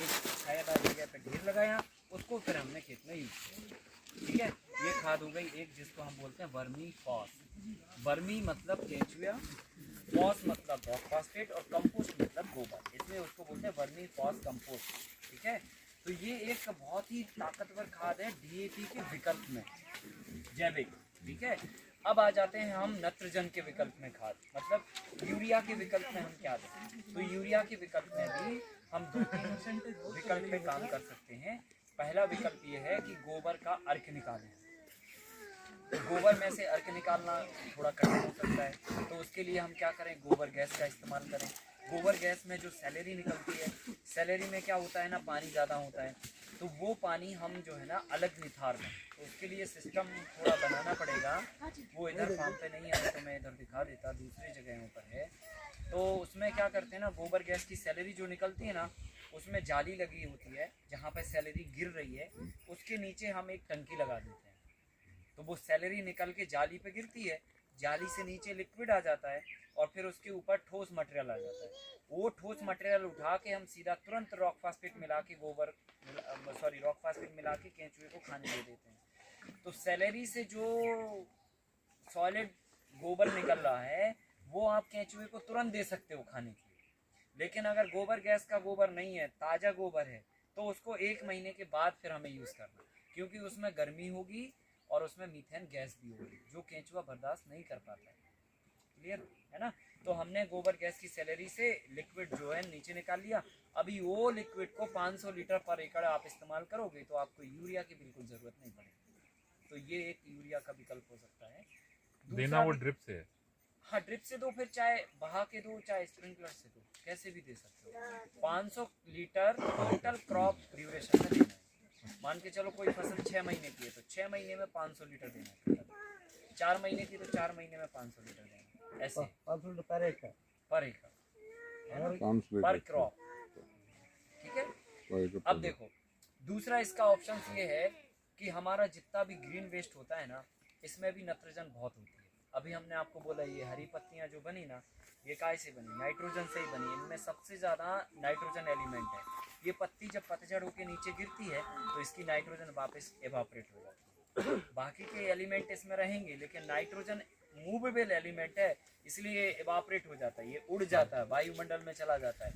छायादार जगह पे ढेर लगाया, उसको फिर हमने खेत में यूज किया। ठीक है, ये खाद हो गई एक, जिसको हम बोलते हैं वर्मी फॉस। वर्मी मतलब केंचुआ, फॉस मतलब रॉक फॉस्फेट और कंपोस्ट मतलब गोबर, इसलिए उसको बोलते हैं वर्मी फॉस कंपोस्ट। ठीक है, तो ये एक बहुत ही ताकतवर खाद है डीएपी के विकल्प में, जैविक। ठीक है, अब आ जाते हैं हम नत्रजन के विकल्प में खाद, मतलब यूरिया के विकल्प में हम क्या दें। तो यूरिया के विकल्प में भी हम 2-3 विकल्प पे काम कर सकते हैं। पहला विकल्प ये है कि गोबर का अर्क निकालें। तो गोबर में से अर्क निकालना थोड़ा कठिन हो सकता है, तो उसके लिए हम क्या करें, गोबर गैस का इस्तेमाल करें। गोबर गैस में जो सैलरी निकलती है, सैलरी में क्या होता है ना, पानी ज़्यादा होता है, तो वो पानी हम जो है ना अलग निथार दें। तो उसके लिए सिस्टम थोड़ा बनाना पड़ेगा, वो इधर फार्म पे नहीं है तो मैं इधर दिखा देता, दूसरी जगहों पर है। तो उसमें क्या करते हैं ना, गोबर गैस की सैलरी जो निकलती है ना, उसमें जाली लगी होती है, जहाँ पर सैलरी गिर रही है उसके नीचे हम एक टंकी लगा देते हैं। तो वो सैलरी निकल के जाली पे गिरती है, जाली से नीचे लिक्विड आ जाता है और फिर उसके ऊपर ठोस मटेरियल आ जाता है। वो ठोस मटेरियल उठा के हम सीधा तुरंत रॉक फास्फेट मिला के रॉक फास्फेट मिला के केंचुए को खाने दे देते हैं। तो सैलरी से जो सॉलिड गोबर निकल रहा है वो आप केंचुए को तुरंत दे सकते हो खाने के लिए। लेकिन अगर गोबर गैस का गोबर नहीं है, ताज़ा गोबर है, तो उसको 1 महीने के बाद फिर हमें यूज़ करना, क्योंकि उसमें गर्मी होगी और उसमें मीथेन गैस भी होगी जो केंचुआ बर्दाश्त नहीं कर पाता है। क्लियर है ना। तो हमने गोबर गैस की सैलरी से लिक्विड जो है नीचे निकाल लिया। अभी वो लिक्विड को 500 लीटर पर एकड़ आप इस्तेमाल करोगे तो आपको यूरिया की बिल्कुल ज़रूरत नहीं पड़ेगी। तो ये एक यूरिया का विकल्प हो सकता है। देना वो ड्रिप से है। हाँ, ड्रिप से दो, फिर चाहे बहा के दो, चाहे स्प्रिंकलर से दो, कैसे भी दे सकते हो। 500 लीटर टोटल क्रॉप ड्यूरेशन में देना है। मान के चलो कोई फसल 6 महीने की है तो 6 महीने में 500 लीटर देना है। 4 महीने की तो 4 महीने में 500 लीटर देना है। ऐसे 500 लीटर पर एकड़, पर क्रॉप। ठीक है, अब देखो दूसरा इसका ऑप्शन ये है कि हमारा जितना भी ग्रीन वेस्ट होता है ना, इसमें भी नाइट्रोजन बहुत होती है। अभी हमने आपको बोला ये हरी पत्तियां जो बनी ना, ये काय से बनी, नाइट्रोजन से ही बनी। इनमें सबसे ज़्यादा नाइट्रोजन एलिमेंट है। ये पत्ती जब पतझड़ होकर नीचे गिरती है तो इसकी नाइट्रोजन वापस एवापोरेट हो जाती है। बाकी के एलिमेंट इसमें रहेंगे, लेकिन नाइट्रोजन मूवेबल एलिमेंट है, इसलिए एवापोरेट हो जाता है, ये उड़ जाता है, वायुमंडल में चला जाता है।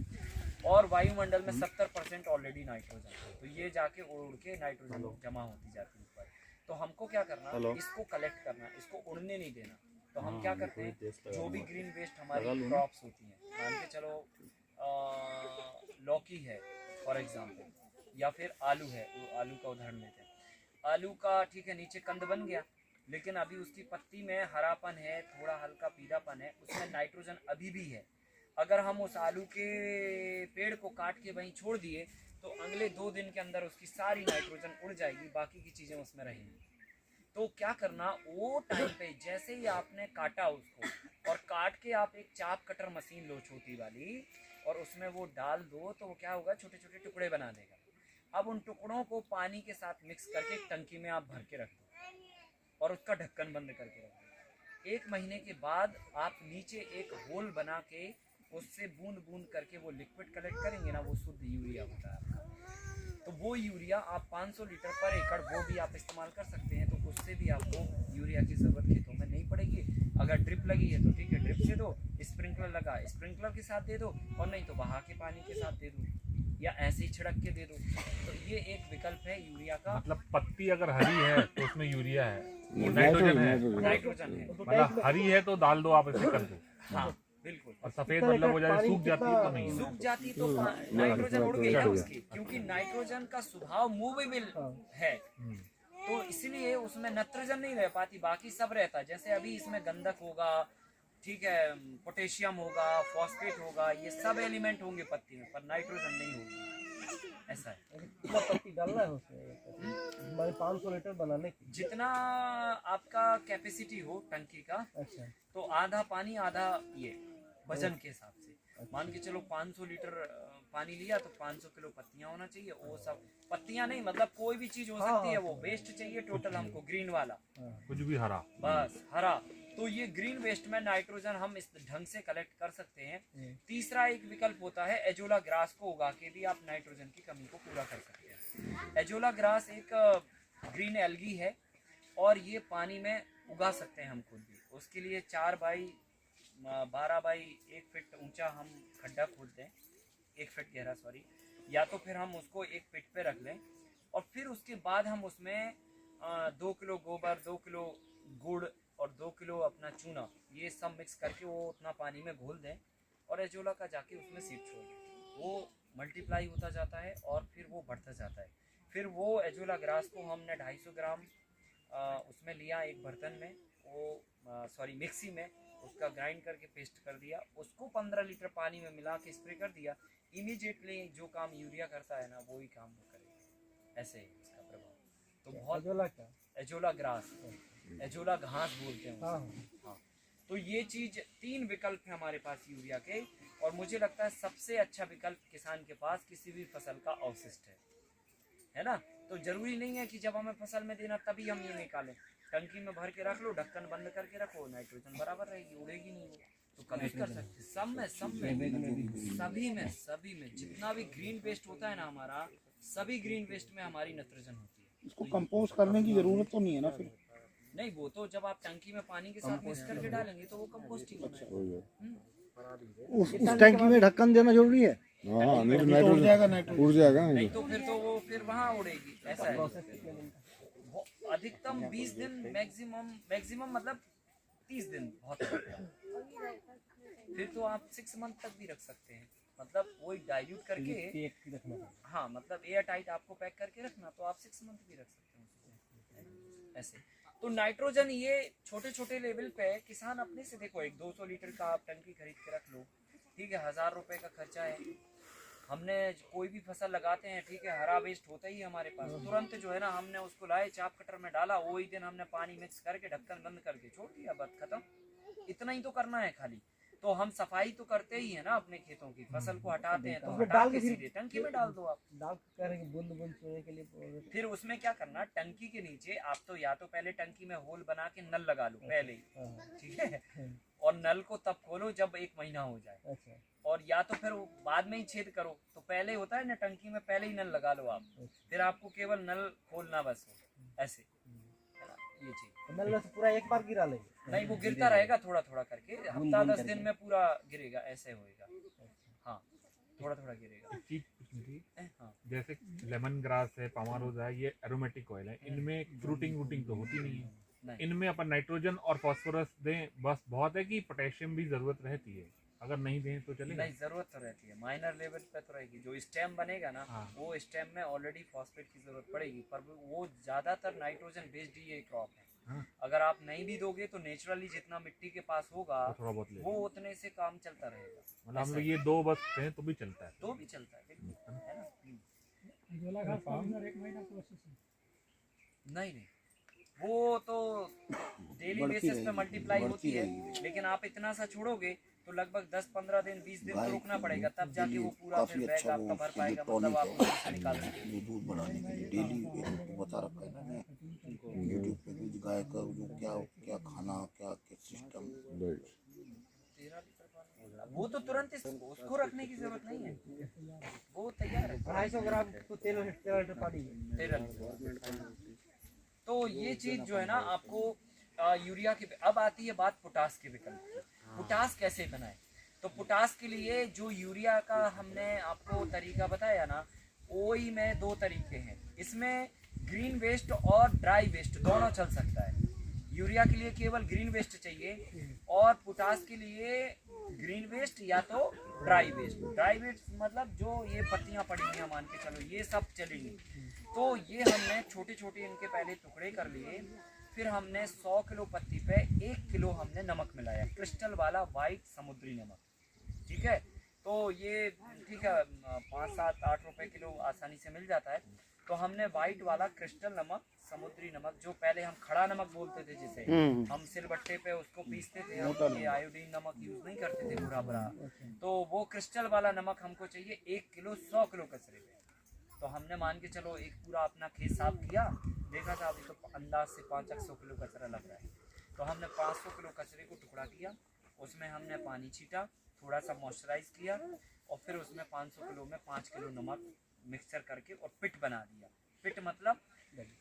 और वायुमंडल में 70% ऑलरेडी नाइट्रोजन है, तो ये जाके उड़ के नाइट्रोजन जमा होती जाती है ऊपर। तो हमको क्या करना, इसको कलेक्ट करना, इसको उड़ने नहीं देना। तो हम क्या करते हैं, जो भी ग्रीन वेस्ट हमारी क्रॉप्स होती हैं, मान के चलो लौकी है फॉर एग्जांपल, या फिर आलू है, आलू का उदाहरण लेते हैं। आलू का ठीक है नीचे कंद बन गया, लेकिन अभी उसकी पत्ती में हरापन है, थोड़ा हल्का पीलापन है, उसमें नाइट्रोजन अभी भी है। अगर हम उस आलू के पेड़ को काट के वहीं छोड़ दिए तो अगले 2 दिन के अंदर उसकी सारी नाइट्रोजन उड़ जाएगी, बाकी की चीज़ें उसमें रहेंगी। तो क्या करना, वो टाइम पे जैसे ही आपने काटा उसको, और काट के आप एक चाप कटर मशीन लो छोटी वाली, और उसमें वो डाल दो, तो वो क्या होगा, छोटे छोटे टुकड़े बना देगा। अब उन टुकड़ों को पानी के साथ मिक्स करके एक टंकी में आप भर के रख दो और उसका ढक्कन बंद करके रख दो। 1 महीने के बाद आप नीचे एक होल बना के उससे बूंद बूंद करके वो लिक्विड कलेक्ट करेंगे ना, वो शुद्ध यूरिया होता है आपका। तो वो यूरिया आप 500 लीटर पर एकड़ वो भी आप इस्तेमाल कर सकते हैं। तो उससे भी आपको यूरिया की ज़रूरत खेतों में नहीं पड़ेगी। अगर ड्रिप लगी है तो ठीक है, ड्रिप से दो, स्प्रिंकलर लगा स्प्रिंकलर के साथ दे दो, और नहीं तो बहा के पानी के साथ दे दो, या ऐसे ही छिड़क के दे दो। तो ये एक विकल्प है यूरिया का। मतलब पत्ती अगर हरी है तो उसमें यूरिया है, नाइट्रोजन है, नाइट्रोजन है, मतलब हरी है तो डाल दो आप इसे कर दो। हाँ बिल्कुल। और सफेद मतलब हो जाए, सूख जाती है तो नहीं, सूख जाती तो नाइट्रोजन उड़ गई ना उसकी, क्योंकि नाइट्रोजन का स्वभाव मूवेबल है, तो इसलिए उसमें नाइट्रोजन नहीं रह पाती, बाकी सब रहता। जैसे अभी इसमें गंधक होगा, ठीक है, पोटेशियम होगा, फॉस्फेट होगा, ये सब एलिमेंट होंगे पत्ती में, पर नाइट्रोजन नहीं होगी। ऐसा है। कितना पत्ती डालना है उसमें, हमारे 500 लीटर बनाने की? जितना आपका कैपेसिटी हो टंकी का, अच्छा, तो आधा पानी आधा ये वजन के हिसाब से। मान के चलो 500 लीटर पानी लिया तो 500 किलो पत्तियां होना चाहिए। वो सब पत्तियां नहीं, मतलब कोई भी चीज हो सकती है, वो वेस्ट चाहिए टोटल हमको, ग्रीन वाला कुछ भी हरा, बस हरा। तो ये ग्रीन वेस्ट में नाइट्रोजन हम इस ढंग से कलेक्ट कर सकते हैं। तीसरा एक विकल्प होता है एजोला ग्रास को उगा के भी आप नाइट्रोजन की कमी को पूरा कर सकते हैं। एजोला ग्रास एक ग्रीन एल्गी है और ये पानी में उगा सकते हैं हम खुद भी। उसके लिए 4 बाई 12 बाई 1 फीट ऊंचा हम खड्डा खोद दें, 1 फीट गहरा सॉरी, या तो फिर हम उसको एक पिट पे रख लें और फिर उसके बाद हम उसमें 2 किलो गोबर, 2 किलो गुड़ और 2 किलो अपना चूना, ये सब मिक्स करके वो उतना पानी में घोल दें और एजोला का जाके उसमें सीड छोड़ दें। वो मल्टीप्लाई होता जाता है और फिर वो बढ़ता जाता है। फिर वो एजोला ग्रास को हमने 250 ग्राम उसमें लिया एक बर्तन में, वो मिक्सी में उसका ग्राइंड करके पेस्ट कर दिया, उसको 15 लीटर पानी में मिला के स्प्रे कर दिया। इमीडिएटली जो काम यूरिया करता है ना वही काम वो करेगा। ऐसे ही इसका प्रभाव। तो बहुत एजोला क्या? एजोला ग्रास, एजोला घास बोलते हैं हाँ उसे। हाँ, तो ये चीज 3 विकल्प है हमारे पास यूरिया के, और मुझे लगता है सबसे अच्छा विकल्प किसान के पास किसी भी फसल का अवशिष्ट है ना। तो जरूरी नहीं है कि जब हमें फसल में देना तभी हम ये निकालें। टंकी में भर के रख लो, ढक्कन बंद करके रखो, नाइट्रोजन बराबर रहेगी, उड़ेगी नहीं वो। तो कभी कर सकते, सब में सभी में जितना भी ग्रीन वेस्ट होता है ना हमारा, सभी ग्रीन वेस्ट में हमारी नाइट्रोजन होती है। इसको कंपोस्ट करने की जरूरत तो नहीं है ना फिर? नहीं, वो तो जब आप टंकी में पानी के साथ मिक्स करके डालेंगे तो वो कंपोस्ट ही होगा। उस टंकी में ढक्कन देना जरूरी है? हाँ, नहीं तो नाइट्रोजन उड़ जाएगा। नहीं तो फिर तो वो फिर वहाँ उड़ेगी। ऐसा है, अधिकतम 20 दिन, मैक्सिमम मतलब 30 दिन बहुत है। फिर तो आप 6 मंथ तक भी रख सकते हैं, मतलब वही डाइल्यूट करके। हाँ, मतलब एयर टाइट आपको पैक करके रखना, तो आप 6 मंथ भी रख सकते हैं ऐसे। तो नाइट्रोजन ये छोटे छोटे लेवल पे किसान अपने से, देखो एक 200 लीटर का आप टंकी खरीद के रख लो, ठीक है, 1000 रुपए का खर्चा है। हमने कोई भी फसल लगाते हैं, ठीक है, हरा वेस्ट होता ही है हमारे पास, तुरंत जो है ना हमने उसको लाए, चाप कटर में डाला, वही दिन हमने पानी मिक्स करके ढक्कन बंद करके छोड़ दिया, बात खत्म। इतना ही तो करना है खाली। तो हम सफाई तो करते ही है ना अपने खेतों की, फसल को हटाते हैं तो हटा के सीधे टंकी में डाल दो आप। बूंद बूंद सोने के लिए। फिर उसमें क्या करना, टंकी के नीचे आप तो या तो पहले टंकी में होल बना के नल लगा लो पहले ही, ठीक है, और नल को तब खोलो जब 1 महीना हो जाए। और या तो फिर बाद में ही छेद करो, तो पहले होता है ना टंकी में पहले ही नल लगा लो आप, फिर आपको केवल नल खोलना बस हो, ऐसे है ना ये चीज। नल से पूरा एक बार गिरा लेंगे? नहीं, वो गिरता रहेगा थोड़ा थोड़ा करके, हफ्ता 10 दिन में पूरा गिरेगा, ऐसे होएगा। हाँ, थोड़ा थोड़ा गिरेगा। एक चीज पूछनी थी, हाँ, जैसे लेमन ग्रास है, पामारोज है, ये एरोमेटिक ऑयल है, इनमें फ्रूटिंग वूटिंग तो होती नहीं है। इनमें अपन नाइट्रोजन और फास्फोरस दें बस बहुत है, कि पोटेशियम भी जरूरत रहती है? अगर नहीं दें तो चलेगा? नहीं, जरूरत तो रहती है, माइनर लेवल पे तो रहेगी। जो स्टेम बनेगा ना, हाँ। वो स्टेम में ऑलरेडी फॉस्फेट की जरूरत पड़ेगी, पर वो ज्यादातर नाइट्रोजन बेस्ड ही ये क्रॉप है। हाँ। अगर आप नहीं भी दोगे तो नेचुरली जितना मिट्टी के पास होगा तो थोड़ा बहुत ले, वो उतने से काम चलता रहेगा। मतलब हम लोग ये 2 बस दें तो भी चलता है? तो भी चलता है, बिल्कुल, है ना। नहीं, वो तो डेली बेसिस पे मल्टीप्लाई होती है, लेकिन आप इतना सा छोड़ोगे तो लगभग 10-15 दिन 20 दिन तो रुकना पड़ेगा, तब जाके वो पूरा फिर बैग आपका भर पाएगा, मतलब आप उससे निकाल सकते। दूध बढ़ाने के लिए डेली बता रखा है ना मैं यूट्यूब पे भी, गाय का जो क्या क्या खाना, क्या सिस्टम। 13 लीटर पानी, वो तो तुरंत उसको रखने की जरूरत नहीं है, वो तैयार है। 250 ग्राम तो 13 लीटर पानी। 13 लीटर। तो ये चीज जो है ना आपको यूरिया के। अब आती है बात पोटास के विकल्प की। पोटास कैसे बनाए? तो पोटास के लिए जो यूरिया का हमने आपको तरीका बताया ना, वही में 2 तरीके हैं। इसमें ग्रीन वेस्ट और ड्राई वेस्ट दोनों चल सकता है। यूरिया के लिए केवल ग्रीन वेस्ट चाहिए, और पोटास के लिए ग्रीन वेस्ट या तो ड्राई वेस्ट। ड्राई वेस्ट मतलब जो ये पत्तियां पड़ी हुई हैं मान के चलो, ये सब चलेंगी। तो ये हमने छोटे छोटे इनके पहले टुकड़े कर लिए, फिर हमने 100 किलो पत्ती पे 1 किलो हमने नमक मिलाया, क्रिस्टल वाला वाइट समुद्री नमक, ठीक है। तो ये ठीक है 5, 7, 8 रुपए किलो आसानी से मिल जाता है। तो हमने वाइट वाला क्रिस्टल नमक, समुद्री नमक, जो पहले हम खड़ा नमक बोलते थे, जिसे हम सिलबट्टे पे उसको पीसते थे, हम ये आयोडीन नमक यूज नहीं करते थे बुरा बुरा, तो वो क्रिस्टल वाला नमक हमको चाहिए 1 किलो 100 किलो कचरे पे। तो हमने मान के चलो एक पूरा अपना खेत साफ किया, देखा था अभी तो अंदाज से 500 किलो कचरा लग रहा है। तो हमने 500 किलो कचरे को टुकड़ा किया, उसमें हमने पानी छीटा, थोड़ा सा मॉइस्चराइज किया और फिर उसमें 500 किलो में 5 किलो नमक मिक्सचर करके और पिट बना दिया। पिट मतलब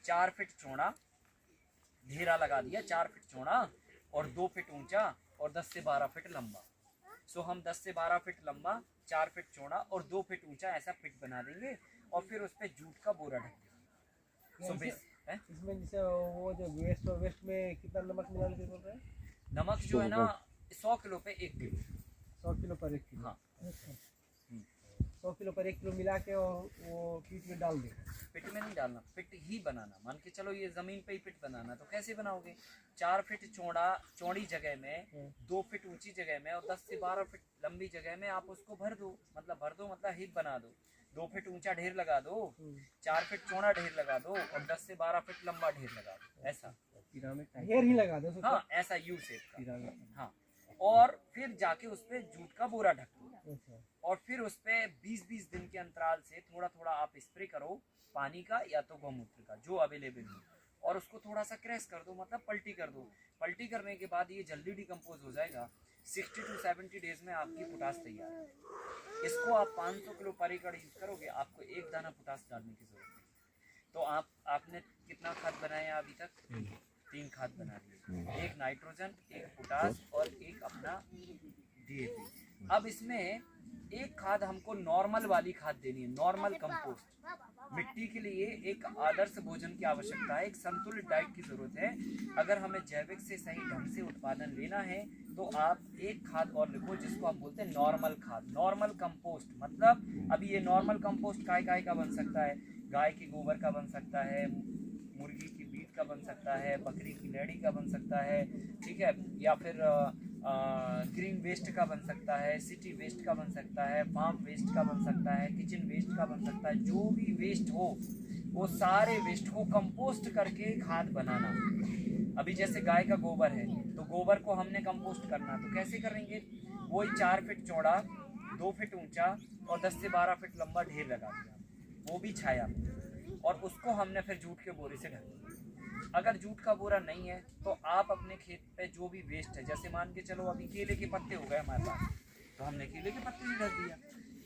4 फीट चौड़ा घेरा लगा दिया, 4 फीट चौड़ा और 2 फीट ऊंचा और 10 से 12 फीट लंबा। सो हम 10 से 12 फीट लंबा, 4 फीट चौड़ा और 2 फीट ऊंचा ऐसा पिट बना देंगे और फिर उस पर जूट का बोरा ढक देंगे। सो इसमें जैसे वो जो वेस्ट और वेस्ट में कितना नमक मिलाने के बोल रहे हैं? नमक जो है ना 100 किलो पे 1 किलो। 100 किलो पर 1 किलो। हाँ। 100 किलो पर 1 किलो मिला के और वो पीट में डाल दें। पिट में नहीं डालना, पिट ही बनाना। मान के चलो ये जमीन पे ही पिट बनाना, तो कैसे बनाओगे? 4 फीट चौड़ी जगह में, 2 फीट ऊंची जगह में और 10 से 12 फीट लंबी जगह में आप उसको भर दो, मतलब हिप बना दो। 2 फीट ऊंचा ढेर लगा दो, 4 फीट चौड़ा ढेर लगा दो और 10 से 12 फीट लंबा ढेर लगा दो। ऐसा ढेर ही लगा दो। हाँ, ऐसा यू शेप का। हाँ, और फिर जाके उस पे जूट का बोरा ढक दो और फिर उस पे 20-20 दिन के अंतराल से थोड़ा थोड़ा आप स्प्रे करो पानी का या तो गौमूत्र का, जो अवेलेबल हो, और उसको थोड़ा सा क्रैश कर दो, मतलब पलटी कर दो। पलटी करने के बाद ये जल्दी डिकम्पोज हो जाएगा। 60 to 70 डेज में आपकी पोटास तैयार है। इसको आप 500 किलो पर एकड़ यूज करोगे, आपको 1 दाना पोटास डालने की जरूरत है। तो आपने कितना खाद बनाया अभी तक? 3 खाद बना दिए, 1 नाइट्रोजन, 1 पोटास और 1 अपना DAP। अब इसमें एक खाद हमको नॉर्मल वाली खाद देनी है, नॉर्मल कंपोस्ट। मिट्टी के लिए एक आदर्श भोजन की आवश्यकता है, एक संतुलित डाइट की जरूरत है। अगर हमें जैविक से सही ढंग से उत्पादन लेना है तो आप एक खाद और लिखो जिसको हम बोलते हैं नॉर्मल खाद, नॉर्मल कंपोस्ट। मतलब अभी ये नॉर्मल कंपोस्ट काय का बन सकता है? गाय के गोबर का बन सकता है, मुर्गी की मीट का बन सकता है, बकरी की लेड़ी का बन सकता है, ठीक है, या फिर ग्रीन वेस्ट का बन सकता है, सिटी वेस्ट का बन सकता है, फार्म वेस्ट का बन सकता है, किचन वेस्ट का बन सकता है। जो भी वेस्ट हो वो सारे वेस्ट को कंपोस्ट करके खाद बनाना। अभी जैसे गाय का गोबर है तो गोबर को हमने कंपोस्ट करना, तो कैसे करेंगे? वही 4 फीट चौड़ा, 2 फीट ऊंचा और 10 से 12 फीट लंबा ढेर लगा दिया, वो भी छाया, और उसको हमने फिर जूट के बोरे से ढक दिया। अगर जूट का बोरा नहीं है तो आप अपने खेत पे जो भी वेस्ट है, जैसे मान के चलो अभी केले के पत्ते हो गए हमारे पास, तो हमने केले के पत्ते से ढक दिया,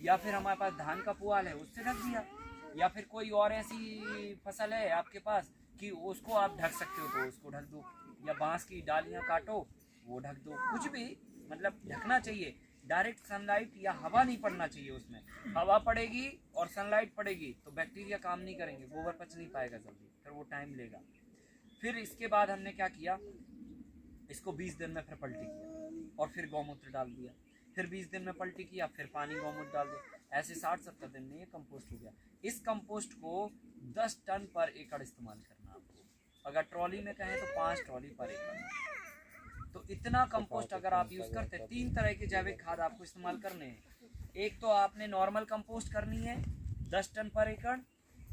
या फिर हमारे पास धान का पुआल है उससे ढक दिया, या फिर कोई और ऐसी फसल है आपके पास कि उसको आप ढक सकते हो तो उसको ढक दो, या बांस की डालियां काटो वो ढक दो। कुछ भी, मतलब ढकना चाहिए। डायरेक्ट सनलाइट या हवा नहीं पड़ना चाहिए उसमें। हवा पड़ेगी और सनलाइट पड़ेगी तो बैक्टीरिया काम नहीं करेंगे, गोबर पच नहीं पाएगा जल्दी, फिर वो टाइम लेगा। फिर इसके बाद हमने क्या किया, इसको 20 दिन में फिर पलटी किया और फिर गौमूत्र डाल दिया, फिर 20 दिन में पलटी किया, फिर पानी गौमूत्र डाल दिया, ऐसे 60-70 दिन में ये कंपोस्ट हो गया। इस कंपोस्ट को 10 टन पर एकड़ इस्तेमाल करना आपको, अगर ट्रॉली में कहें तो 5 ट्रॉली पर एकड़। तो इतना कंपोस्ट अगर आप यूज करते हैं, 3 तरह के जैविक खाद आपको इस्तेमाल करने हैं। एक तो आपने नॉर्मल कंपोस्ट करनी है 10 टन पर एकड़,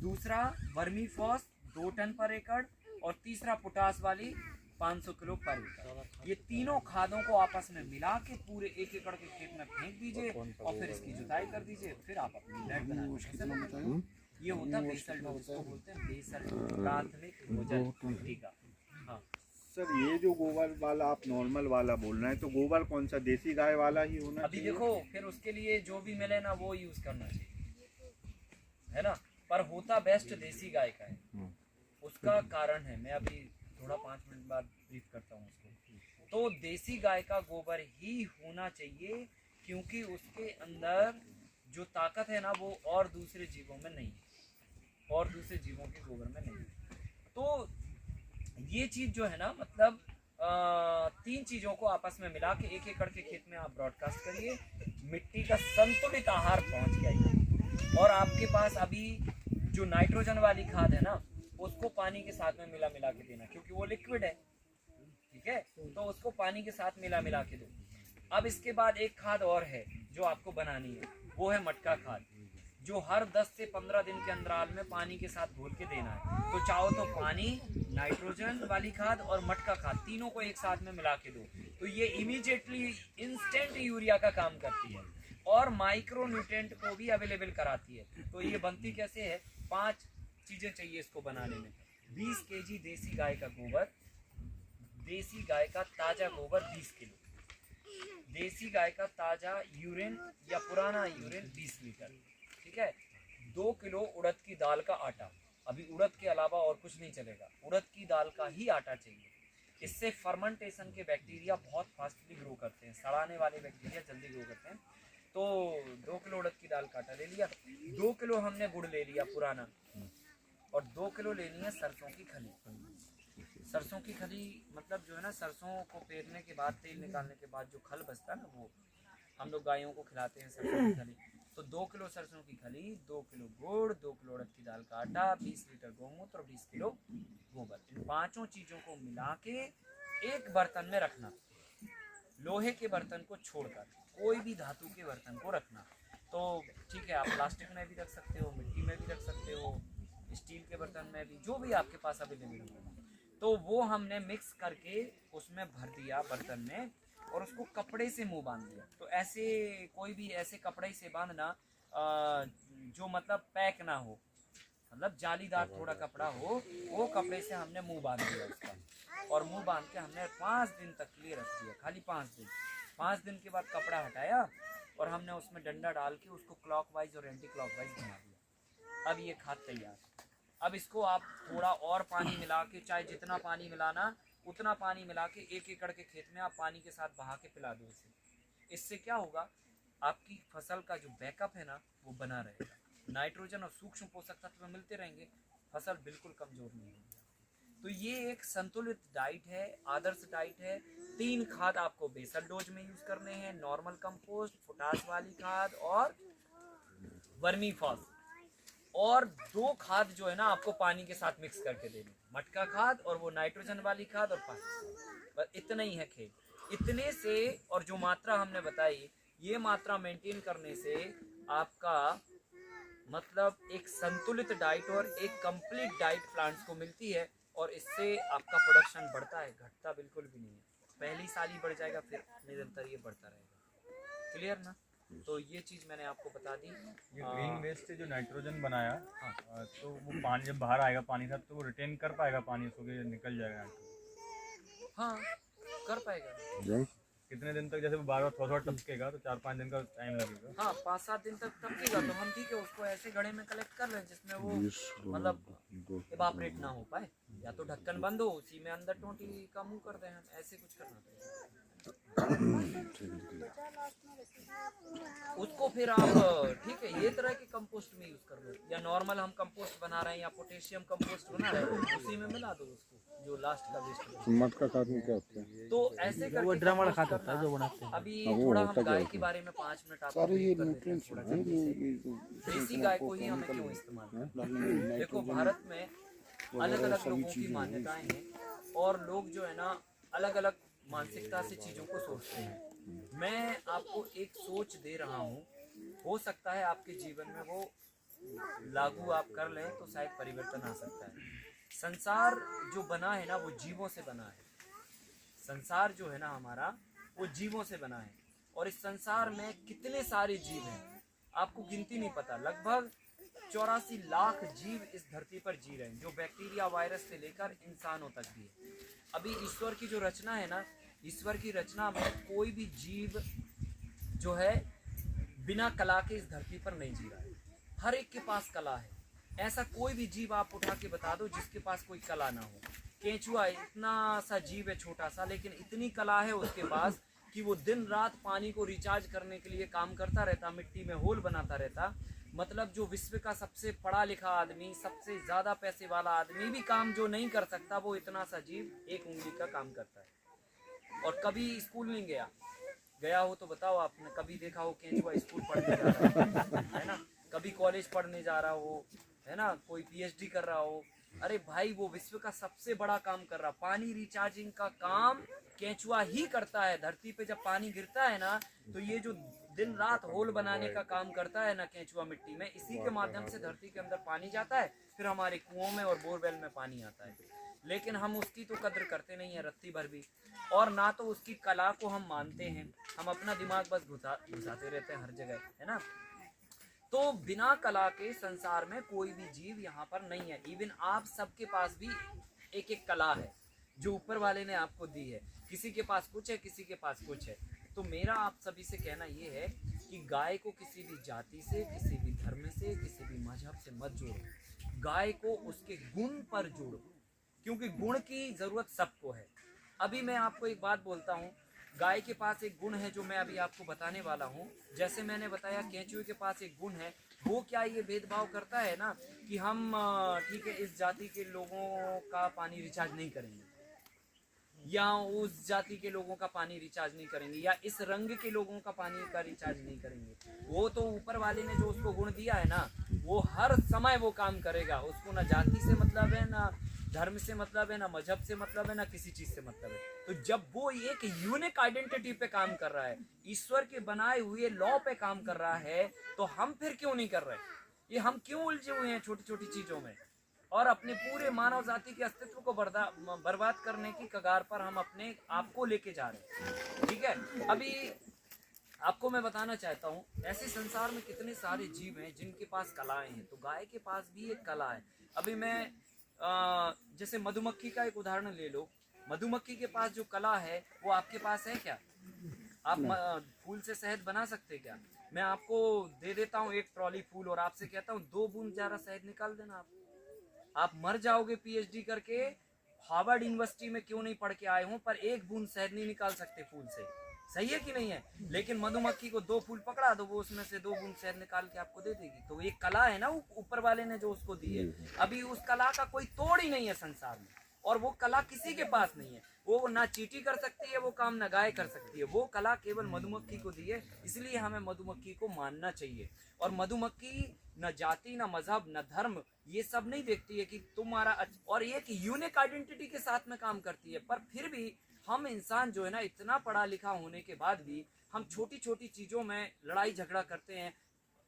दूसरा वर्मी फॉस 2 टन पर एकड़ और तीसरा पोटास वाली 500 किलो पर एकड़। ये तीनों खादों को आपस में मिला के पूरे 1 एकड़ के खेत में फेंक दीजिए और फिर इसकी जुताई कर दीजिए, फिर आप अपनी बेड बना लीजिए। ये होता है बेसल डोज, इसको बोलते हैं बेसल डोज, प्राथमिक भोजन मिट्टी का। हाँ सर, ये जो गोबर वाला आप नॉर्मल वाला बोल रहे हैं, तो गोबर कौन सा, देसी गाय वाला ही होना अभी चाहिए? देखो, फिर उसके लिए जो भी मिले ना वो यूज करना चाहिए, है ना, पर होता बेस्ट देसी गाय का है। उसका कारण है, मैं अभी थोड़ा 5 मिनट बाद ब्रीफ करता हूँ उसको। तो देसी गाय का गोबर ही होना चाहिए, क्योंकि उसके अंदर जो ताकत है ना वो और दूसरे जीवों में नहीं है, और दूसरे जीवों के गोबर में नहीं है। तो ये चीज जो है ना, मतलब 3 चीजों को आपस में मिला के 1 एकड़ के खेत में आप ब्रॉडकास्ट करिए, मिट्टी का संतुलित आहार पहुंच गया। और आपके पास अभी जो नाइट्रोजन वाली खाद है ना, उसको पानी के साथ में मिला के देना, क्योंकि वो लिक्विड है, ठीक है, तो उसको पानी के साथ मिला के दो। अब इसके बाद एक खाद और है जो आपको बनानी है, वो है मटका खाद, जो हर 10 से 15 दिन के अंतराल में पानी के साथ घोल के देना है। तो चाहो तो पानी, नाइट्रोजन वाली खाद और मटका खाद तीनों को एक साथ में मिला के दो, तो ये इमीडिएटली इंस्टेंट यूरिया का काम करती है और माइक्रो न्यूट्रिएंट को भी अवेलेबल कराती है। तो ये बनती कैसे है, 5 चीजें चाहिए इसको बनाने में। 20 kg देसी गाय का गोबर, देसी गाय का ताज़ा गोबर 20 किलो, देसी गाय का ताज़ा यूरिन या पुराना यूरिन 20 लीटर, ठीक है। 2 किलो उड़द की दाल का आटा, अभी उड़द के अलावा और कुछ नहीं चलेगा, उड़द की दाल का ही आटा चाहिए। इससे फर्मेंटेशन के बैक्टीरिया बहुत फास्टली ग्रो करते हैं, सड़ाने वाले बैक्टीरिया जल्दी ग्रो करते हैं। तो 2 किलो उड़द की दाल का आटा ले लिया, 2 किलो हमने गुड़ ले लिया पुराना, और 2 किलो लेनी है सरसों की खली। सरसों की खली मतलब जो है ना, सरसों को पेरने के बाद, तेल निकालने के बाद जो खल बचता है ना, वो हम लोग गायों को खिलाते हैं सरसों की खली। तो 2 किलो सरसों की खली, 2 किलो गुड़, 2 किलो उड़द की दाल का आटा, 20 लीटर गौमूत्र और 20 किलो गोबर, इन पांचों चीज़ों को मिला के एक बर्तन में रखना। लोहे के बर्तन को छोड़कर कोई भी धातु के बर्तन को रखना। तो ठीक है, आप प्लास्टिक में भी रख सकते हो, मिट्टी में भी रख सकते हो, स्टील के बर्तन में भी, जो भी आपके पास अवेलेबल हो। तो वो हमने मिक्स करके उसमें भर दिया बर्तन में, और उसको कपड़े से मुंह बांध दिया। तो ऐसे कोई भी ऐसे कपड़े से बांधना जो मतलब पैक ना हो, मतलब जालीदार थोड़ा कपड़ा हो, वो कपड़े से हमने मुंह बांध दिया उसका, और मुंह बांध के हमने 5 दिन तक के लिए रख दिया, खाली 5 दिन। 5 दिन के बाद कपड़ा हटाया और हमने उसमें डंडा डाल के उसको क्लॉकवाइज और एंटी क्लॉकवाइज घुमा दिया। अब ये खाद तैयार। अब इसको आप थोड़ा और पानी मिला के, चाहे जितना पानी मिलाना उतना पानी मिला के 1 एकड़ के खेत में आप पानी के साथ बहा के पिला दो इसे। इससे क्या होगा, आपकी फसल का जो बैकअप है ना, वो बना रहेगा, नाइट्रोजन और सूक्ष्म पोषक तत्व मिलते रहेंगे, फसल बिल्कुल कमजोर नहीं होगी। तो ये एक संतुलित डाइट है, आदर्श डाइट है। 3 खाद आपको बेसल डोज में यूज करने हैं, नॉर्मल कंपोस्ट, पोटाश वाली खाद और वर्मी फॉस, और 2 खाद जो है ना आपको पानी के साथ मिक्स करके देनी, मटका खाद और वो नाइट्रोजन वाली खाद और पानी। बस इतना ही है खेल। इतने से, और जो मात्रा हमने बताई, ये मात्रा मेंटेन करने से आपका मतलब एक संतुलित डाइट और एक कंप्लीट डाइट प्लांट्स को मिलती है, और इससे आपका प्रोडक्शन बढ़ता है, घटता बिल्कुल भी नहीं है। पहली साल ही बढ़ जाएगा, फिर निरंतर ये बढ़ता रहेगा। क्लियर ना? तो ये चीज़ मैंने आपको बता दी। ये ग्रीन वेस्ट से जो नाइट्रोजन बनाया, तो वो पानी जब बाहर आएगा पानी साथ, तो वो रिटेन कर पाएगा पानी, उसको निकल जाएगा? हाँ, कर पाएगा। जो कितने दिन तक, जैसे वो बार बार थोड़ा थोड़ा टपकेगा, तो 4-5 दिन का टाइम लगेगा? हाँ, 5-7 दिन तक टपकेगा, तो हम ठीक है उसको ऐसे घड़े में कलेक्ट कर लें जिसमें वो मतलब इवापोरेट ना हो पाए, या तो ढक्कन बंद हो, उसी में अंदर टोंटी का मुंह कर दें हम, ऐसे कुछ करना पड़ेगा। उसको फिर आप ठीक है ये तरह के कंपोस्ट में यूज कर लो, या नॉर्मल हम कंपोस्ट बना रहे हैं या पोटेशियम कंपोस्ट बना रहे हैं, उसी में मिला दो उसको, जो लास्ट का वेस्ट। मटका खाद में क्या होता है? तो ऐसे करके वो ड्रम वाला खाद होता है जो बनाते हैं। अभी थोड़ा हम गाय के बारे में 5 मिनट आपको सारे ये brief कर देते हैं न्यूट्रिएंट्स थोड़ा हैं जल्दी से। जो देसी गाय को ही हमें क्यों इस्तेमाल करना है? देखो भारत में अलग अलग लोगों की मान्यताएं हैं, और लोग जो है ना अलग अलग मानसिकता से चीज़ों को सोचते हैं। मैं आपको एक सोच दे रहा हूँ, हो सकता है आपके जीवन में वो लागू आप कर लें तो शायद परिवर्तन आ सकता है। संसार जो बना है ना, वो जीवों से बना है। संसार जो है ना हमारा, वो जीवों से बना है, और इस संसार में कितने सारे जीव हैं आपको गिनती नहीं पता। लगभग 84 लाख जीव इस धरती पर जी रहे हैं, जो बैक्टीरिया, वायरस से लेकर इंसानों तक भी है। अभी ईश्वर की जो रचना है ना, ईश्वर की रचना में कोई भी जीव जो है बिना कला के इस धरती पर नहीं जी रहा है। हर एक के पास कला है। ऐसा कोई भी जीव आप उठा के बता दो जिसके पास कोई कला ना हो। केंचुआ इतना सा जीव है छोटा सा, लेकिन इतनी कला है उसके पास कि वो दिन रात पानी को रिचार्ज करने के लिए काम करता रहता, मिट्टी में होल बनाता रहता। मतलब जो विश्व का सबसे पढ़ा लिखा आदमी, सबसे ज़्यादा पैसे वाला आदमी भी काम जो नहीं कर सकता, वो इतना सा जीव एक उंगली का काम करता है। और कभी स्कूल नहीं गया हो तो बताओ आपने कभी देखा हो केंचुआ स्कूल पढ़ने जा रहा है ना? कभी कॉलेज पढ़ने जा रहा हो, है ना? कोई पीएचडी कर रहा हो। अरे भाई, वो विश्व का सबसे बड़ा काम कर रहा, पानी रिचार्जिंग का काम केंचुआ ही करता है। धरती पे जब पानी गिरता है ना, तो ये जो दिन रात होल बनाने का काम करता है ना केंचुआ मिट्टी में, इसी के माध्यम से धरती के अंदर पानी जाता है, फिर हमारे कुओं में और बोरवेल में पानी आता है। लेकिन हम उसकी तो कद्र करते नहीं है रत्ती भर भी, और ना तो उसकी कला को हम मानते हैं। हम अपना दिमाग बस घुसाते रहते हैं हर जगह, है ना? तो बिना कला के संसार में कोई भी जीव यहाँ पर नहीं है। इवन आप सबके पास भी एक एक कला है। जो ऊपर वाले ने आपको दी है। किसी के पास कुछ है, किसी के पास कुछ है। तो मेरा आप सभी से कहना ये है कि गाय को किसी भी जाति से, किसी भी धर्म से, किसी भी मजहब से मत जोड़ो। गाय को उसके गुण पर जोड़ो, क्योंकि गुण की जरूरत सबको है। अभी मैं आपको एक बात बोलता हूँ, गाय के पास एक गुण है जो मैं अभी आपको बताने वाला हूँ। जैसे मैंने बताया केंचुए के पास एक गुण है, वो क्या ये भेदभाव करता है ना कि हम ठीक है इस जाति के लोगों का पानी रिचार्ज नहीं करेंगे, या उस जाति के लोगों का पानी रिचार्ज नहीं करेंगे, या इस रंग के लोगों का पानी का रिचार्ज नहीं करेंगे। वो तो ऊपर वाले ने जो उसको गुण दिया है ना, वो हर समय वो काम करेगा। उसको ना जाति से मतलब है, ना धर्म से मतलब है, ना मजहब से मतलब है, ना किसी चीज से मतलब है। तो जब वो एक यूनिक आइडेंटिटी पे काम कर रहा है, ईश्वर के बनाए हुए लॉ पे काम कर रहा है, तो हम फिर क्यों नहीं कर रहे? ये हम क्यों उलझे हुए हैं छोटी छोटी चीजों में, और अपने पूरे मानव जाति के अस्तित्व को बर्बाद करने की कगार पर हम अपने आप को लेके जा रहे हैं। ठीक है, अभी आपको मैं बताना चाहता हूँ, ऐसे संसार में कितने सारे जीव हैं जिनके पास कलाएं हैं, तो गाय के पास भी एक कला है। अभी मैं जैसे मधुमक्खी का एक उदाहरण ले लो। मधुमक्खी के पास जो कला है वो आपके पास है क्या? आप फूल से शहद बना सकते क्या? मैं आपको दे देता हूँ एक ट्रॉली फूल और आपसे कहता हूँ 2 बूंद जरा शहद निकाल देना। आप मर जाओगे पीएचडी करके, हार्वर्ड यूनिवर्सिटी में क्यों नहीं पढ़ के आए हो, पर 1 बूंद शहद नहीं निकाल सकते फूल से। सही है कि नहीं है? लेकिन मधुमक्खी को 2 फूल पकड़ा दो, वो उसमें से 2 बूंद शहद निकाल के आपको दे देगी। तो ये कला है ना ऊपर वाले ने जो उसको दी है। अभी उस कला का कोई तोड़ ही नहीं है संसार में, और वो कला किसी के पास नहीं है। वो ना चींटी कर सकती है वो काम, ना गाय कर सकती है। वो कला केवल मधुमक्खी को दी है, इसलिए हमें मधुमक्खी को मानना चाहिए। और मधुमक्खी न जाति, न मजहब, न धर्म, ये सब नहीं देखती है कि तुम्हारा, और ये एक यूनिक आइडेंटिटी के साथ में काम करती है। पर फिर भी हम इंसान जो है ना, इतना पढ़ा लिखा होने के बाद भी हम छोटी छोटी चीजों में लड़ाई झगड़ा करते हैं,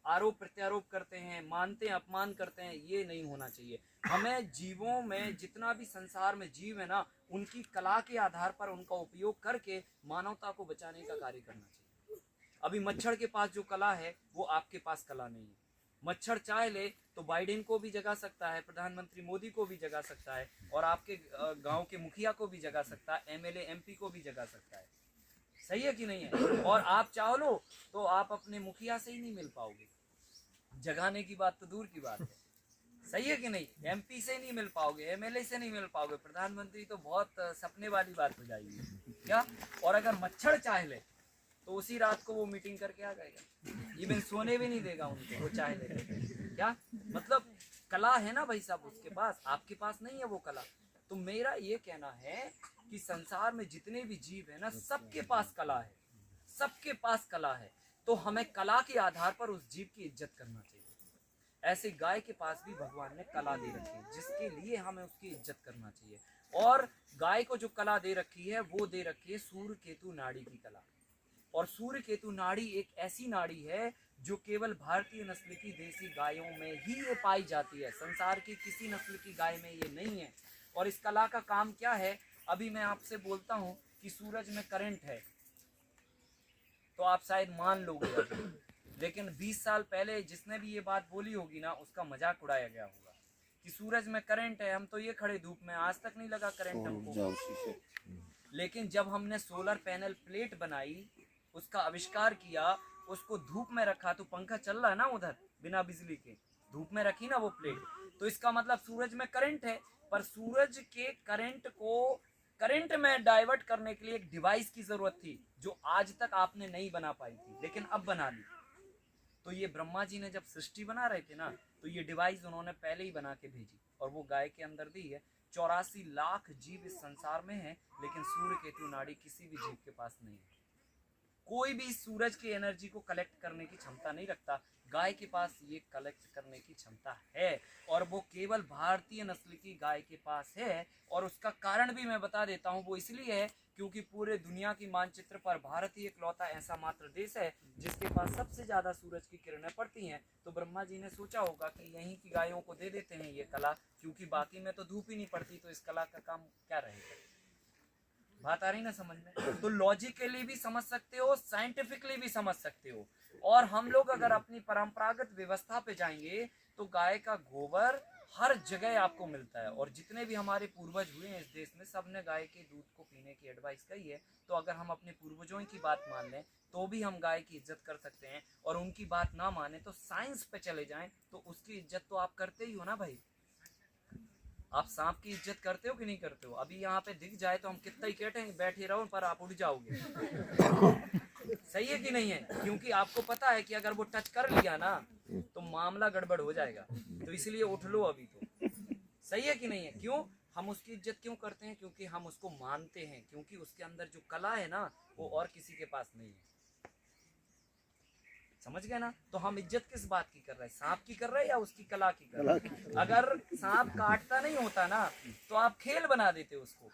आरोप प्रत्यारोप करते हैं, मानते हैं, अपमान करते हैं। ये नहीं होना चाहिए। हमें जीवों में, जितना भी संसार में जीव है ना, उनकी कला के आधार पर उनका उपयोग करके मानवता को बचाने का कार्य करना चाहिए। अभी मच्छर के पास जो कला है वो आपके पास कला नहीं है। मच्छर चाहे ले तो बाइडेन को भी जगा सकता है, प्रधानमंत्री मोदी को भी जगा सकता है, और आपके गांव के मुखिया को भी जगा सकता है, एमएलए एमपी को भी जगा सकता है। सही है कि नहीं है? और आप चाहो लो तो आप अपने मुखिया से ही नहीं मिल पाओगे। जगाने की बात तो दूर की बात है। सही है कि नहीं? एमपी से नहीं मिल पाओगे, एमएलए से नहीं मिल पाओगे, प्रधानमंत्री तो बहुत सपने वाली बात हो जाएगी क्या। और अगर मच्छर चाहे ले तो उसी रात को वो मीटिंग करके आ जाएगा, इवन सोने भी नहीं देगा उनको, वो चाहे ले क्या। मतलब कला है ना भाई साहब उसके पास, आपके पास नहीं है वो कला। तो मेरा ये कहना है कि संसार में जितने भी जीव है ना, सबके पास कला है, सबके पास कला है। तो हमें कला के आधार पर उस जीव की इज्जत करना चाहिए। ऐसे गाय के पास भी भगवान ने कला दे रखी है, जिसके लिए हमें उसकी इज्जत करना चाहिए। और गाय को जो कला दे रखी है वो दे रखी है सूर्य केतु नाड़ी की कला। और सूर्य केतु नाड़ी एक ऐसी नाड़ी है जो केवल भारतीय नस्ल की देसी गायों में ही ये पाई जाती है, संसार की किसी नस्ल की गाय में ये नहीं है। और इस कला का काम क्या है? अभी मैं आपसे बोलता हूँ कि सूरज में करंट है तो आप शायद मान लोगे, लेकिन 20 साल पहले जिसने भी ये बात बोली होगी ना, उसका मजाक उड़ाया गया होगा कि सूरज में करंट है, हम तो ये खड़े धूप में, आज तक नहीं लगा करंट हमको। लेकिन जब हमने सोलर पैनल प्लेट बनाई, उसका आविष्कार किया, उसको धूप में रखा, तो पंखा चल रहा है ना उधर बिना बिजली के, धूप में रखी ना वो प्लेट, तो इसका मतलब सूरज में करंट है। पर सूरज के करंट को करंट में डाइवर्ट करने के लिए एक डिवाइस की जरूरत थी जो आज तक आपने नहीं बना पाई थी, लेकिन अब बना ली। तो ये ब्रह्मा जी ने जब सृष्टि बना रहे थे ना, तो ये डिवाइस उन्होंने पहले ही बना के भेजी, और वो गाय के अंदर दी है। 84 लाख जीव इस संसार में है, लेकिन सूर्य केतु नाड़ी किसी भी जीव के पास नहीं है। कोई भी सूरज की एनर्जी को कलेक्ट करने की क्षमता नहीं रखता, गाय के पास ये कलेक्ट करने की क्षमता है, और वो केवल भारतीय नस्ल की गाय के पास है। और उसका कारण भी मैं बता देता हूँ, वो इसलिए है क्योंकि पूरे दुनिया की मानचित्र पर भारत ही इकलौता ऐसा मात्र देश है जिसके पास सबसे ज्यादा सूरज की किरणें पड़ती हैं। तो ब्रह्मा जी ने सोचा होगा कि यहीं की गायों को दे देते हैं ये कला, क्योंकि बाकी में तो धूप ही नहीं पड़ती, तो इस कला का काम क्या रहेगा। बात आ रही ना समझ में? तो लॉजिकली भी समझ सकते हो, साइंटिफिकली भी समझ सकते हो। और हम लोग अगर अपनी परंपरागत व्यवस्था पे जाएंगे तो गाय का गोबर हर जगह आपको मिलता है। और जितने भी हमारे पूर्वज हुए हैं इस देश में, सब ने गाय के दूध को पीने की एडवाइस कही है। तो अगर हम अपने पूर्वजों की बात मान लें तो भी हम गाय की इज्जत कर सकते हैं, और उनकी बात ना माने तो साइंस पे चले जाएं तो उसकी इज्जत तो आप करते ही हो ना भाई। आप सांप की इज्जत करते हो कि नहीं करते हो? अभी यहाँ पे दिख जाए तो हम कितना ही कहते हैं बैठे रहो, पर आप उड़ जाओगे। सही है कि नहीं है? क्योंकि आपको पता है कि अगर वो टच कर लिया ना तो मामला गड़बड़ हो जाएगा, तो इसलिए उठ लो अभी तो। सही है कि नहीं है? क्यों हम उसकी इज्जत क्यों करते हैं? क्योंकि हम उसको मानते हैं, क्योंकि उसके अंदर जो कला है ना वो और किसी के पास नहीं है। समझ गए ना? तो हम इज्जत किस बात की कर रहे हैं? सांप की कर रहे हैं या उसकी कला की कर रहे हैं? अगर सांप काटता नहीं होता ना तो आप खेल बना देते उसको,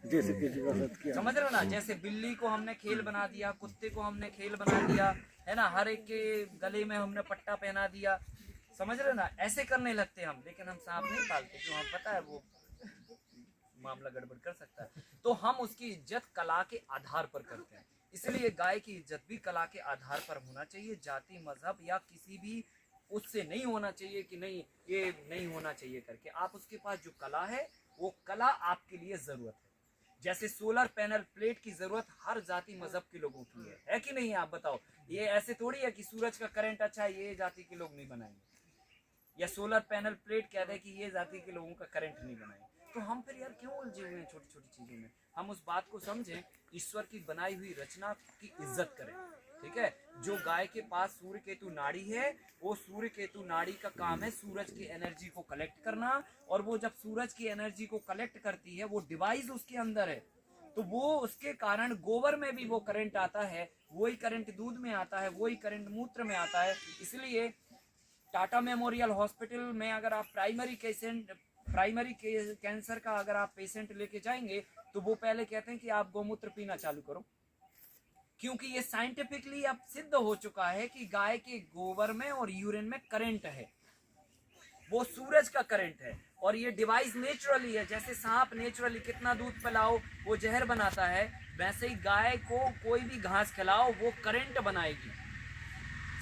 जैसे किसी का साथ किया। समझ रहे हो ना? जैसे बिल्ली को हमने खेल बना दिया, कुत्ते को हमने खेल बना दिया, है ना? हर एक के गले में हमने पट्टा पहना दिया, समझ रहे हो ना? ऐसे करने लगते हम, लेकिन हम सांप नहीं पालते क्यों? हम पता है वो मामला गड़बड़ कर सकता है। तो हम उसकी इज्जत कला के आधार पर करते हैं। इसलिए गाय की इज्जत भी कला के आधार पर होना चाहिए, जाति मजहब या किसी भी उससे नहीं होना चाहिए कि नहीं ये नहीं होना चाहिए करके। आप उसके पास जो कला है वो कला आपके लिए जरूरत है। जैसे सोलर पैनल प्लेट की जरूरत हर जाति मजहब के लोगों की है कि नहीं? आप बताओ, ये ऐसे थोड़ी है कि सूरज का करंट अच्छा है ये जाति के लोग नहीं बनाएंगे, या सोलर पैनल प्लेट कह दे कि ये जाति के लोगों का करंट नहीं बनाएंगे। तो हम फिर यार क्यों उलझे हुए हैं छोटी छोटी चीजों में? हम उस बात को समझें, ईश्वर की बनाई हुई रचना की इज्जत करें, ठीक है? जो गाय के पास सूर्य केतु नाड़ी है, वो सूर्य केतु नाड़ी का काम है सूरज की एनर्जी को कलेक्ट करना, और वो जब सूरज की एनर्जी को कलेक्ट करती है, वो डिवाइस उसके अंदर है, तो वो उसके कारण गोबर में भी वो करंट आता है, वही करंट दूध में आता है, वही करंट मूत्र में आता है। इसलिए टाटा मेमोरियल हॉस्पिटल में अगर आप प्राइमरी कैंसर का अगर आप पेशेंट लेके जाएंगे तो वो पहले कहते हैं कि आप गौमूत्र पीना चालू करो, क्योंकि ये साइंटिफिकली अब सिद्ध हो चुका है कि गाय के गोबर में और यूरिन में करंट है, वो सूरज का करंट है। और ये डिवाइस नेचुरली है। जैसे सांप नेचुरली कितना दूध पिलाओ वो जहर बनाता है, वैसे ही गाय को कोई भी घास खिलाओ वो करंट बनाएगी,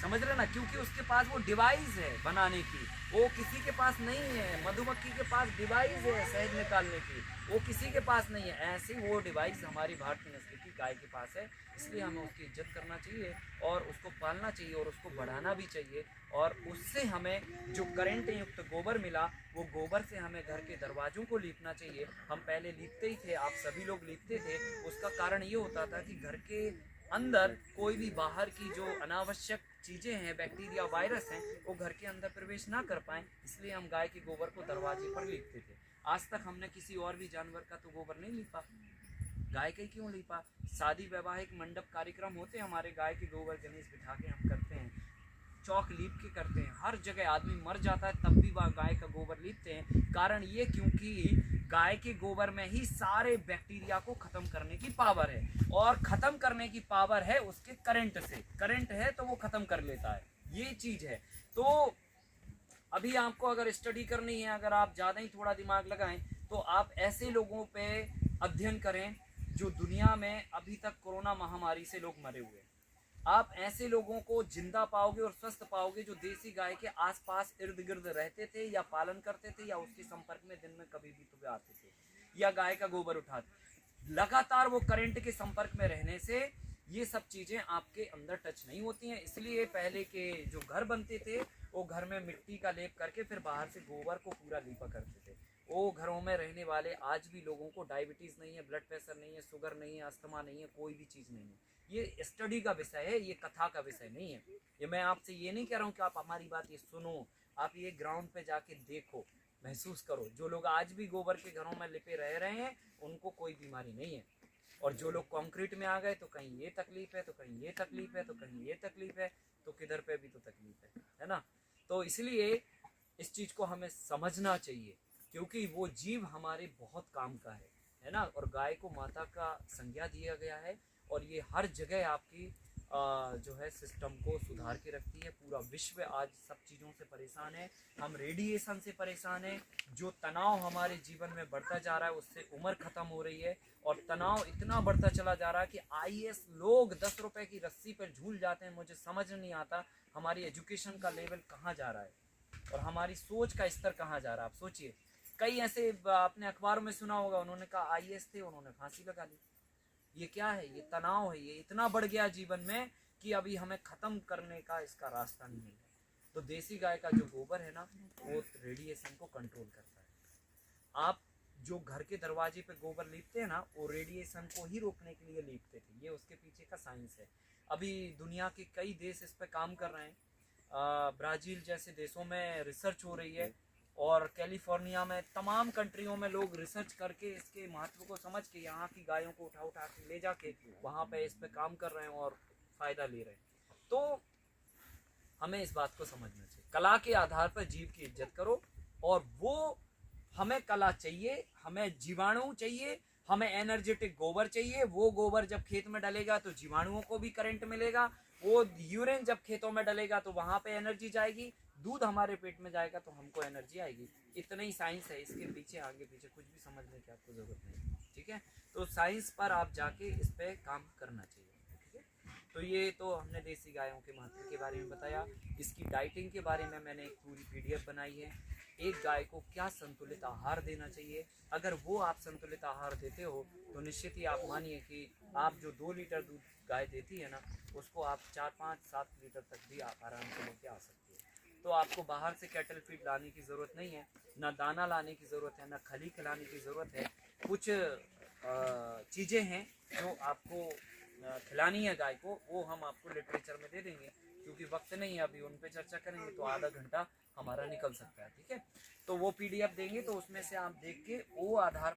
समझ रहे ना? क्योंकि उसके पास वो डिवाइस है बनाने की, वो किसी के पास नहीं है। मधुमक्खी के पास डिवाइस है शहद निकालने की, वो किसी के पास नहीं है। ऐसे वो डिवाइस हमारी भारतीय नस्ल की गाय के पास है, इसलिए हमें उसकी इज्जत करना चाहिए और उसको पालना चाहिए और उसको बढ़ाना भी चाहिए। और उससे हमें जो करंट युक्त गोबर मिला, वो गोबर से हमें घर के दरवाजों को लीपना चाहिए। हम पहले लीपते ही थे, आप सभी लोग लीपते थे। उसका कारण ये होता था कि घर के अंदर कोई भी बाहर की जो अनावश्यक चीज़ें हैं, बैक्टीरिया वायरस हैं, वो घर के अंदर प्रवेश ना कर पाएँ, इसलिए हम गाय के गोबर को दरवाजे पर लीपते थे। आज तक हमने किसी और भी जानवर का तो गोबर नहीं लीपा, गाय का ही क्यों लीपा? शादी वैवाहिक मंडप कार्यक्रम होते हैं हमारे, गाय के गोबर गणेश बिठा के हम करते हैं, चौक लीप के करते हैं। हर जगह आदमी मर जाता है तब भी वह गाय का गोबर लीपते हैं। कारण ये क्योंकि गाय के गोबर में ही सारे बैक्टीरिया को खत्म करने की पावर है, और खत्म करने की पावर है उसके करंट से। करंट है तो वो खत्म कर लेता है, ये चीज है। तो अभी आपको अगर स्टडी करनी है, अगर आप ज़्यादा ही थोड़ा दिमाग लगाएं तो आप ऐसे लोगों पे अध्ययन करें जो दुनिया में अभी तक कोरोना महामारी से लोग मरे हुए हैं। आप ऐसे लोगों को जिंदा पाओगे और स्वस्थ पाओगे जो देसी गाय के आसपास इर्द गिर्द रहते थे या पालन करते थे या उसके संपर्क में दिन में कभी भी तो आते थे या गाय का गोबर उठाते। लगातार वो करंट के संपर्क में रहने से ये सब चीज़ें आपके अंदर टच नहीं होती हैं। इसलिए पहले के जो घर बनते थे वो घर में मिट्टी का लेप करके फिर बाहर से गोबर को पूरा लीपा करते थे। वो घरों में रहने वाले आज भी लोगों को डायबिटीज़ नहीं है, ब्लड प्रेशर नहीं है, शुगर नहीं है, अस्थमा नहीं है, कोई भी चीज़ नहीं है। ये स्टडी का विषय है, ये कथा का विषय नहीं है। ये मैं आपसे ये नहीं कह रहा हूँ कि आप हमारी बात ये सुनो, आप ये ग्राउंड पे जाके देखो, महसूस करो। जो लोग आज भी गोबर के घरों में लिपे रह रहे हैं उनको कोई बीमारी नहीं है, और जो लोग कंक्रीट में आ गए तो कहीं ये तकलीफ है, तो कहीं ये तकलीफ है, तो कहीं ये तकलीफ है, तो किधर पे भी तो तकलीफ है ना? तो इसलिए इस चीज़ को हमें समझना चाहिए, क्योंकि वो जीव हमारे बहुत काम का है ना? और गाय को माता का संज्ञा दिया गया है, और ये हर जगह आपकी जो है सिस्टम को सुधार के रखती है। पूरा विश्व आज सब चीज़ों से परेशान है, हम रेडिएशन से परेशान हैं। जो तनाव हमारे जीवन में बढ़ता जा रहा है उससे उम्र ख़त्म हो रही है, और तनाव इतना बढ़ता चला जा रहा है कि आईएएस लोग 10 रुपए की रस्सी पर झूल जाते हैं। मुझे समझ नहीं आता हमारी एजुकेशन का लेवल कहाँ जा रहा है। और हमारी सोच का स्तर कहाँ जा रहा है आप सोचिए। कई ऐसे आपने अखबारों में सुना होगा, उन्होंने कहा IAS थे, उन्होंने फांसी लगा ली। ये क्या है? ये तनाव है। ये इतना बढ़ गया जीवन में कि अभी हमें खत्म करने का इसका रास्ता नहीं मिल रहा। तो देसी गाय का जो गोबर है ना, वो रेडिएशन को कंट्रोल करता है। आप जो घर के दरवाजे पे गोबर लीपते हैं ना, वो रेडिएशन को ही रोकने के लिए लीपते थे। ये उसके पीछे का साइंस है। अभी दुनिया के कई देश इस पे काम कर रहे हैं। ब्राज़ील जैसे देशों में रिसर्च हो रही है, और कैलिफोर्निया में, तमाम कंट्रियों में लोग रिसर्च करके इसके महत्व को समझ के यहाँ की गायों को उठा उठा के ले जाके वहाँ पे इस पे काम कर रहे हैं और फ़ायदा ले रहे हैं। तो हमें इस बात को समझना चाहिए, कला के आधार पर जीव की इज्जत करो। और वो हमें कला चाहिए, हमें जीवाणु चाहिए, हमें एनर्जेटिक गोबर चाहिए। वो गोबर जब खेत में डलेगा तो जीवाणुओं को भी करंट मिलेगा। वो यूरिन जब खेतों में डलेगा तो वहाँ पे एनर्जी जाएगी। दूध हमारे पेट में जाएगा तो हमको एनर्जी आएगी। इतना ही साइंस है, इसके पीछे आगे पीछे कुछ भी समझने की आपको ज़रूरत नहीं। ठीक है, तो साइंस पर आप जाके इस पर काम करना चाहिए। ठीक है, तो ये तो हमने देसी गायों के महत्व के बारे में बताया। इसकी डाइटिंग के बारे में मैंने एक पूरी PDF बनाई है। एक गाय को क्या संतुलित आहार देना चाहिए, अगर वो आप संतुलित आहार देते हो तो निश्चित ही आप मानिए कि आप जो 2 लीटर दूध गाय देती है ना, उसको आप 4, 5, 7 लीटर तक भी आप आराम से लेके आ सकते हो। तो आपको बाहर से कैटल फीड लाने की ज़रूरत नहीं है, ना दाना लाने की ज़रूरत है, ना खली खिलाने की ज़रूरत है। कुछ चीज़ें हैं जो आपको खिलानी है गाय को, वो हम आपको लिटरेचर में दे देंगे, क्योंकि वक्त नहीं है अभी उन पे चर्चा करेंगे तो आधा घंटा हमारा निकल सकता है। ठीक है, तो वो PDF देंगे, तो उसमें से आप देख के वो आधार